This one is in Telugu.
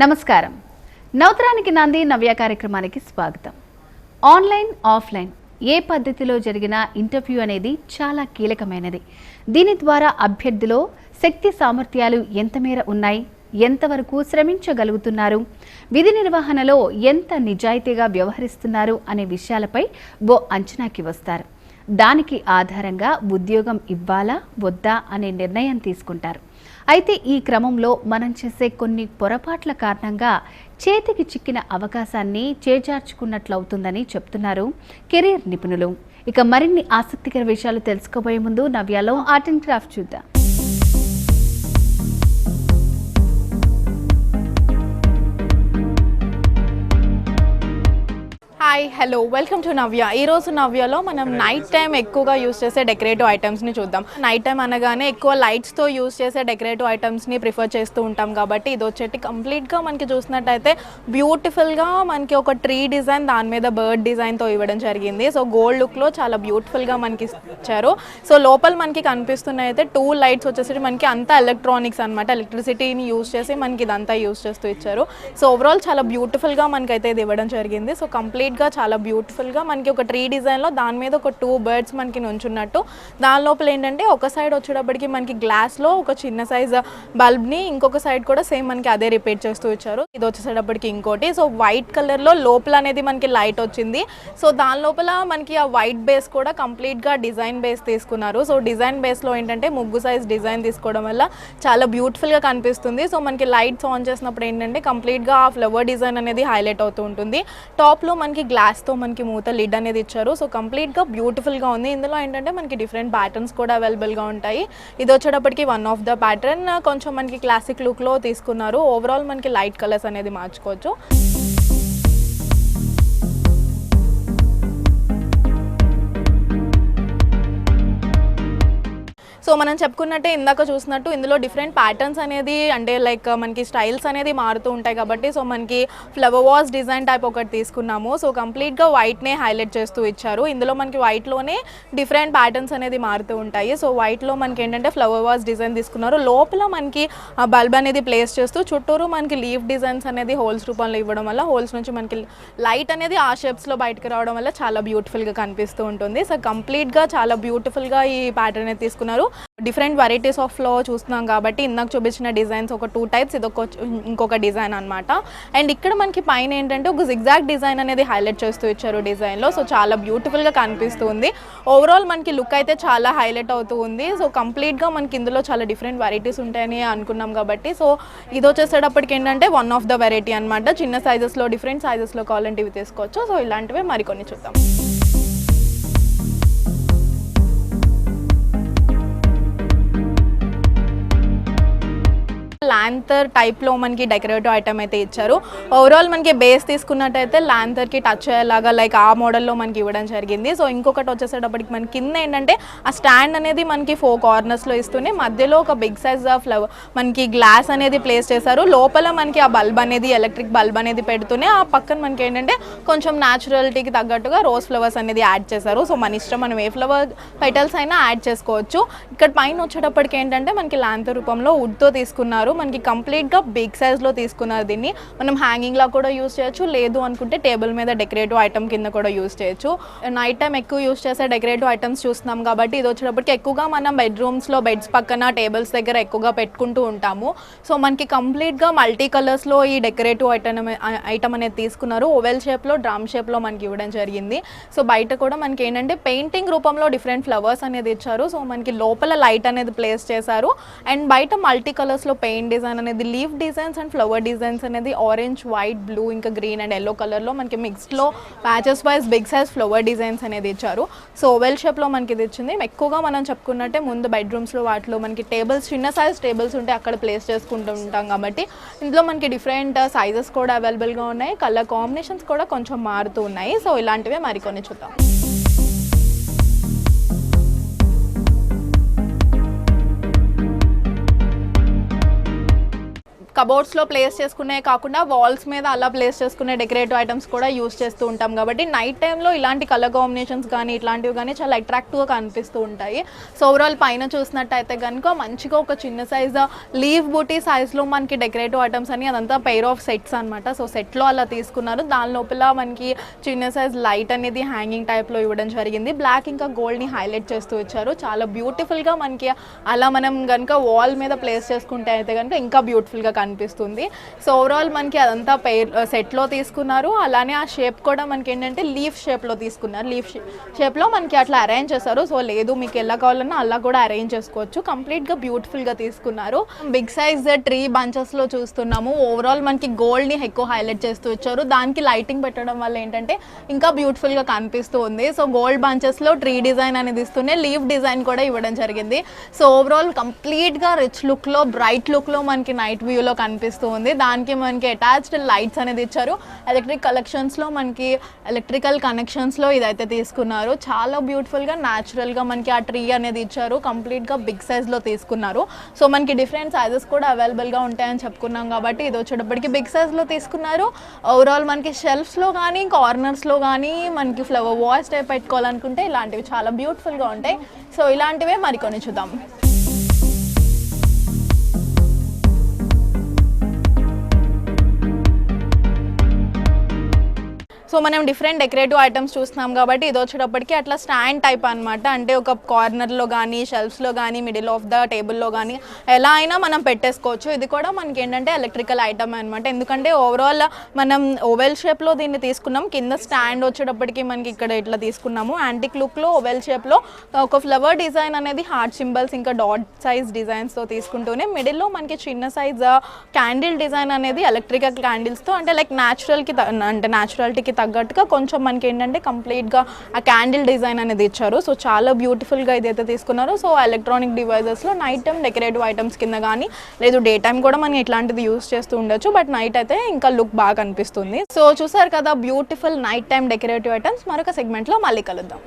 నమస్కారం. నవతరానికి నాంది నవ్య కార్యక్రమానికి స్వాగతం. ఆన్లైన్ ఆఫ్లైన్ ఏ పద్ధతిలో జరిగిన ఇంటర్వ్యూ అనేది చాలా కీలకమైనది. దీని ద్వారా అభ్యర్థిలో శక్తి సామర్థ్యాలు ఎంత మేర ఉన్నాయి, ఎంతవరకు శ్రమించగలుగుతున్నారు, విధి నిర్వహణలో ఎంత నిజాయితీగా వ్యవహరిస్తున్నారు అనే విషయాలపై ఓ అంచనాకి వస్తారు. దానికి ఆధారంగా ఉద్యోగం ఇవ్వాలా వద్దా అనే నిర్ణయం తీసుకుంటారు. అయితే ఈ క్రమంలో మనం చేసే కొన్ని పొరపాట్ల కారణంగా చేతికి చిక్కిన అవకాశాన్ని చేజార్చుకున్నట్లవుతుందని చెప్తున్నారు కెరీర్ నిపుణులు. ఇక మరిన్ని ఆసక్తికర విషయాలు తెలుసుకోబోయే ముందు నవ్యాలో ఆర్ట్ అండ్ క్రాఫ్ట్ చూద్దాం. హాయ్ హలో వెల్కమ్ టు నవ్య. ఈరోజు నవ్యలో మనం నైట్ టైం ఎక్కువగా యూస్ చేసే డెకరేటివ్ ఐటమ్స్ని చూద్దాం. నైట్ టైం అనగానే ఎక్కువ లైట్స్తో యూస్ చేసే డెకరేటివ్ ఐటమ్స్ని ప్రిఫర్ చేస్తూ ఉంటాం కాబట్టి ఇది వచ్చేటి కంప్లీట్గా మనకి చూసినట్టయితే బ్యూటిఫుల్గా మనకి ఒక ట్రీ డిజైన్, దాని మీద బర్డ్ డిజైన్తో ఇవ్వడం జరిగింది. సో గోల్డ్ లుక్లో చాలా బ్యూటిఫుల్గా మనకి ఇచ్చారు. సో లోపల మనకి కనిపిస్తున్నాయి అయితే 2 లైట్స్ వచ్చేసి మనకి అంతా ఎలక్ట్రానిక్స్ అనమాట, ఎలక్ట్రిసిటీని యూస్ చేసి మనకి ఇదంతా యూస్ చేస్తూ ఇచ్చారు. సో ఓవరాల్ చాలా బ్యూటిఫుల్గా మనకైతే ఇది ఇవ్వడం జరిగింది. సో కంప్లీట్గా చాలా బ్యూటిఫుల్గా మనకి ఒక ట్రీ డిజైన్లో దాని మీద ఒక 2 బర్డ్స్ మనకి నుంచున్నట్టు, దాని లోపల ఏంటంటే ఒక సైడ్ వచ్చేటప్పటికి మనకి గ్లాస్లో ఒక చిన్న సైజ్ బల్బ్ని, ఇంకొక సైడ్ కూడా సేమ్ మనకి అదే రిపీట్ చేస్తూ ఇచ్చారు. ఇది వచ్చేసేటప్పటికి ఇంకోటి. సో వైట్ కలర్లో లోపల అనేది మనకి లైట్ వచ్చింది. సో దాని లోపల మనకి ఆ వైట్ బేస్ కూడా కంప్లీట్గా డిజైన్ బేస్ తీసుకున్నారు. సో డిజైన్ బేస్లో ఏంటంటే ముగ్గు సైజ్ డిజైన్ తీసుకోవడం వల్ల చాలా బ్యూటిఫుల్గా కనిపిస్తుంది. సో మనకి లైట్స్ ఆన్ చేసినప్పుడు ఏంటంటే కంప్లీట్గా ఆ ఫ్లవర్ డిజైన్ అనేది హైలైట్ అవుతూ ఉంటుంది. టాప్లో మనకి గ్లాస్తో మనకి మూత లిడ్ అనేది ఇచ్చారు. సో కంప్లీట్గా బ్యూటిఫుల్గా ఉంది. ఇందులో ఏంటంటే మనకి డిఫరెంట్ ప్యాటర్న్స్ కూడా అవైలబుల్గా ఉంటాయి. ఇది వచ్చేటప్పటికి వన్ ఆఫ్ ద ప్యాటర్న్ కొంచెం మనకి క్లాసిక్ లుక్లో తీసుకున్నారు. ఓవరాల్ మనకి లైట్ కలర్స్ అనేది మార్చుకోవచ్చు. సో మనం చెప్పుకున్నట్టే ఇందాక చూసినట్టు ఇందులో డిఫరెంట్ ప్యాటర్న్స్ అనేది అంటే లైక్ మనకి స్టైల్స్ అనేది మారుతూ ఉంటాయి కాబట్టి సో మనకి ఫ్లవర్ వాజ్ డిజైన్ టైప్ ఒకటి తీసుకున్నాము. సో కంప్లీట్గా వైట్నే హైలైట్ చేస్తూ ఇచ్చారు. ఇందులో మనకి వైట్లోనే డిఫరెంట్ ప్యాటర్న్స్ అనేది మారుతూ ఉంటాయి. సో వైట్లో మనకి ఏంటంటే ఫ్లవర్ వాజ్ డిజైన్ తీసుకున్నారు. లోపల మనకి బల్బ్ అనేది ప్లేస్ చేస్తూ చుట్టూరు మనకి లీఫ్ డిజైన్స్ అనేది హోల్స్ రూపంలో ఇవ్వడం వల్ల హోల్స్ నుంచి మనకి లైట్ అనేది ఆ షేప్స్లో బయటకు రావడం వల్ల చాలా బ్యూటిఫుల్గా కనిపిస్తూ ఉంటుంది. సో కంప్లీట్గా చాలా బ్యూటిఫుల్గా ఈ ప్యాటర్న్ అనేది తీసుకున్నారు. డిఫరెంట్ వెరైటీస్ ఆఫ్ ఫ్లో చూస్తున్నాం కాబట్టి ఇందాక చూపించిన డిజైన్స్ ఒక 2 టైప్స్, ఇది ఇంకొక డిజైన్ అనమాట. అండ్ ఇక్కడ మనకి పైన ఏంటంటే ఒక జిగ్జాగ్ డిజైన్ అనేది హైలైట్ చేస్తూ ఇచ్చారు డిజైన్లో. సో చాలా బ్యూటిఫుల్గా కనిపిస్తుంది. ఓవరాల్ మనకి లుక్ అయితే చాలా హైలైట్ అవుతూ ఉంది. సో కంప్లీట్గా మనకి ఇందులో చాలా డిఫరెంట్ వెరైటీస్ ఉంటాయని అనుకున్నాం కాబట్టి సో ఇది వచ్చేసేటప్పటికి ఏంటంటే వన్ ఆఫ్ ద వెరైటీ అనమాట. చిన్న సైజెస్లో డిఫరెంట్ సైజెస్లో కావాలంటే ఇవి తీసుకోవచ్చు. సో ఇలాంటివే మరికొన్ని చూద్దాం. ల్యాంతర్ టైప్లో మనకి డెకరేటివ్ ఐటమ్ అయితే ఇచ్చారు. ఓవరాల్ మనకి బేస్ తీసుకున్నట్టయితే ల్యాంతర్కి టచ్ అయ్యేలాగా లైక్ ఆ మోడల్లో మనకి ఇవ్వడం జరిగింది. సో ఇంకొకటి వచ్చేసేటప్పటికి మనకి కింద ఏంటంటే ఆ స్టాండ్ అనేది మనకి 4 కార్నర్స్లో ఇస్తూనే మధ్యలో ఒక బిగ్ సైజ్ ఫ్లవర్ మనకి గ్లాస్ అనేది ప్లేస్ చేశారు. లోపల మనకి ఆ బల్బ్ అనేది ఎలక్ట్రిక్ బల్బ్ అనేది పెడుతూనే ఆ పక్కన మనకి ఏంటంటే కొంచెం న్యాచురాలిటీకి తగ్గట్టుగా రోజ్ ఫ్లవర్స్ అనేది యాడ్ చేశారు. సో మన ఇష్టం, మనం ఏ ఫ్లవర్ పెటల్స్ అయినా యాడ్ చేసుకోవచ్చు. ఇక్కడ పైన వచ్చేటప్పటికి ఏంటంటే మనకి ల్యాంతర్ రూపంలో వుడ్తో తీసుకున్నారు. మనకి కంప్లీట్గా బిగ్ సైజ్లో తీసుకున్నారు. దీన్ని మనం హ్యాంగింగ్లా కూడా యూస్ చేయొచ్చు, లేదు అనుకుంటే టేబుల్ మీద డెకరేటివ్ ఐటమ్ కింద కూడా యూస్ చేయొచ్చు. నైట్ టైం ఎక్కువ యూస్ చేసే డెకరేటివ్ ఐటమ్స్ చూస్తున్నాం కాబట్టి ఇది వచ్చేటప్పటికి ఎక్కువగా మనం బెడ్రూమ్స్లో బెడ్స్ పక్కన టేబుల్స్ దగ్గర ఎక్కువగా పెట్టుకుంటూ ఉంటాము. సో మనకి కంప్లీట్గా మల్టీ కలర్స్లో ఈ డెకరేటివ్ ఐటమ్ అనేది తీసుకున్నారు. ఓవెల్ షేప్లో, డ్రమ్ షేప్లో మనకి ఇవ్వడం జరిగింది. సో బయట కూడా మనకి ఏంటంటే పెయింటింగ్ రూపంలో డిఫరెంట్ ఫ్లవర్స్ అనేది ఇచ్చారు. సో మనకి లోపల లైట్ అనేది ప్లేస్ చేశారు. అండ్ బయట మల్టీ కలర్స్లో పెయింట్ డిజైన్ అనేది, leaf designs and flower designs అనేది ఆరెంజ్, వైట్, బ్లూ ఇంకా గ్రీన్ అండ్ ఎల్లో కలర్లో మనకి మిక్స్డ్లో patches wise big size flower designs అనేది ఇచ్చారు. సో ఓవెల్ షేప్లో మనకి ఇది ఇచ్చింది. ఎక్కువగా మనం చెప్పుకున్నట్టే ముందు బెడ్రూమ్స్లో వాటిలో మనకి టేబుల్స్, చిన్న సైజ్ టేబుల్స్ ఉంటే అక్కడ ప్లేస్ చేసుకుంటూ ఉంటాం కాబట్టి ఇందులో మనకి డిఫరెంట్ సైజెస్ కూడా అవైలబుల్గా ఉన్నాయి. కలర్ కాంబినేషన్స్ కూడా కొంచెం మారుతూ ఉన్నాయి. సో ఇలాంటివే మరికొన్ని చూద్దాం. కబోర్డ్స్లో ప్లేస్ చేసుకునే కాకుండా వాల్స్ మీద అలా ప్లేస్ చేసుకునే డెకరేటివ్ ఐటమ్స్ కూడా యూస్ చేస్తూ ఉంటాం కాబట్టి నైట్ టైంలో ఇలాంటి కలర్ కాంబినేషన్స్ కానీ ఇట్లాంటివి కానీ చాలా అట్రాక్టివ్గా కనిపిస్తూ ఉంటాయి. సో ఓవరాల్ పైన చూసినట్టయితే కనుక మంచిగా ఒక చిన్న సైజ్ లీవ్ బూటీ సైజ్లో మనకి డెకరేటివ్ ఐటమ్స్ అని అదంతా పెయిర్ ఆఫ్ సెట్స్ అనమాట. సో సెట్లో అలా తీసుకున్నారు. దాని లోపల మనకి చిన్న సైజ్ లైట్ అనేది హ్యాంగింగ్ టైప్లో ఇవ్వడం జరిగింది. బ్లాక్ ఇంకా గోల్డ్ని హైలైట్ చేస్తూ ఇచ్చారు. చాలా బ్యూటిఫుల్గా మనకి అలా మనం కనుక వాల్ మీద ప్లేస్ చేసుకుంటే అయితే కనుక ఇంకా బ్యూటిఫుల్గా కనిపిస్తుంది. సో ఓవరాల్ మనకి అదంతా సెట్లో తీసుకున్నారు. అలానే ఆ షేప్ కూడా మనకి ఏంటంటే లీఫ్ షేప్లో తీసుకున్నారు. లీఫ్ షేప్లో మనకి అట్లా అరేంజ్ చేస్తారు. సో లేదు మీకు ఎలా కావాలన్నా అలా కూడా అరేంజ్ చేసుకోవచ్చు. కంప్లీట్గా బ్యూటిఫుల్గా తీసుకున్నారు. బిగ్ సైజ్ ట్రీ బంచెస్లో చూస్తున్నాము. ఓవరాల్ మనకి గోల్డ్ని ఎక్కువ హైలైట్ చేస్తూ ఇచ్చారు. దానికి లైటింగ్ పెట్టడం వల్ల ఏంటంటే ఇంకా బ్యూటిఫుల్గా కనిపిస్తూ ఉంది. సో గోల్డ్ బంచెస్లో ట్రీ డిజైన్ అనేది ఇస్తూనే లీఫ్ డిజైన్ కూడా ఇవ్వడం జరిగింది. సో ఓవరాల్ కంప్లీట్గా రిచ్ లుక్లో బ్రైట్ లుక్లో మనకి నైట్ వ్యూలో కనిపిస్తూ ఉంది. దానికి మనకి అటాచ్డ్ లైట్స్ అనేది ఇచ్చారు. ఎలక్ట్రికల్ కనెక్షన్స్లో ఇదైతే తీసుకున్నారు. చాలా బ్యూటిఫుల్గా న్యాచురల్గా మనకి ఆ ట్రీ అనేది ఇచ్చారు. కంప్లీట్గా బిగ్ సైజ్లో తీసుకున్నారు. సో మనకి డిఫరెంట్ సైజెస్ కూడా అవైలబుల్గా ఉంటాయని చెప్పుకున్నాం కాబట్టి ఇది వచ్చేటప్పటికి బిగ్ సైజ్లో తీసుకున్నారు. ఓవరాల్ మనకి షెల్ఫ్స్లో కానీ కార్నర్స్లో కానీ మనకి ఫ్లవర్ వాష్ టైప్ పెట్టుకోవాలనుకుంటే ఇలాంటివి చాలా బ్యూటిఫుల్గా ఉంటాయి. సో ఇలాంటివే మరికొన్ని చూద్దాం. సో మనం డిఫరెంట్ డెకరేటివ్ ఐటమ్స్ చూస్తున్నాం కాబట్టి ఇది వచ్చేటప్పటికి అట్లా స్టాండ్ టైప్ అనమాట. అంటే ఒక కార్నర్లో కానీ షెల్ఫ్స్లో కానీ మిడిల్ ఆఫ్ ద టేబుల్లో కానీ ఎలా అయినా మనం పెట్టేసుకోవచ్చు. ఇది కూడా మనకి ఏంటంటే ఎలక్ట్రికల్ ఐటమ్ అనమాట. ఎందుకంటే ఓవరాల్ మనం ఓవెల్ షేప్లో దీన్ని తీసుకున్నాం. కింద స్టాండ్ వచ్చేటప్పటికి మనకి ఇక్కడ ఇట్లా తీసుకున్నాము. యాంటిక్ లుక్లో ఓవెల్ షేప్లో ఒక ఫ్లవర్ డిజైన్ అనేది హార్ట్ సింబల్స్ ఇంకా డాట్ సైజ్ డిజైన్స్తో తీసుకుంటూనే మిడిల్లో మనకి చిన్న సైజ్ క్యాండిల్ డిజైన్ అనేది ఎలక్ట్రికల్ క్యాండిల్స్తో అంటే లైక్ న్యాచురాలిటీకి తగ్గట్టుగా కొంచెం మనకి ఏంటంటే కంప్లీట్గా ఆ క్యాండిల్ డిజైన్ అనేది ఇచ్చారు. సో చాలా బ్యూటిఫుల్గా ఇదైతే తీసుకున్నారు. సో ఎలక్ట్రానిక్ డివైజెస్లో నైట్ టైం డెకరేటివ్ ఐటమ్స్ కింద కానీ లేదు డే టైం కూడా మనం ఇట్లాంటిది యూస్ చేస్తూ ఉండొచ్చు. బట్ నైట్ అయితే ఇంకా లుక్ బాగా అనిపిస్తుంది. సో చూసారు కదా beautiful night time decorative items. మరొక సెగ్మెంట్లో మళ్ళీ కలుద్దాం.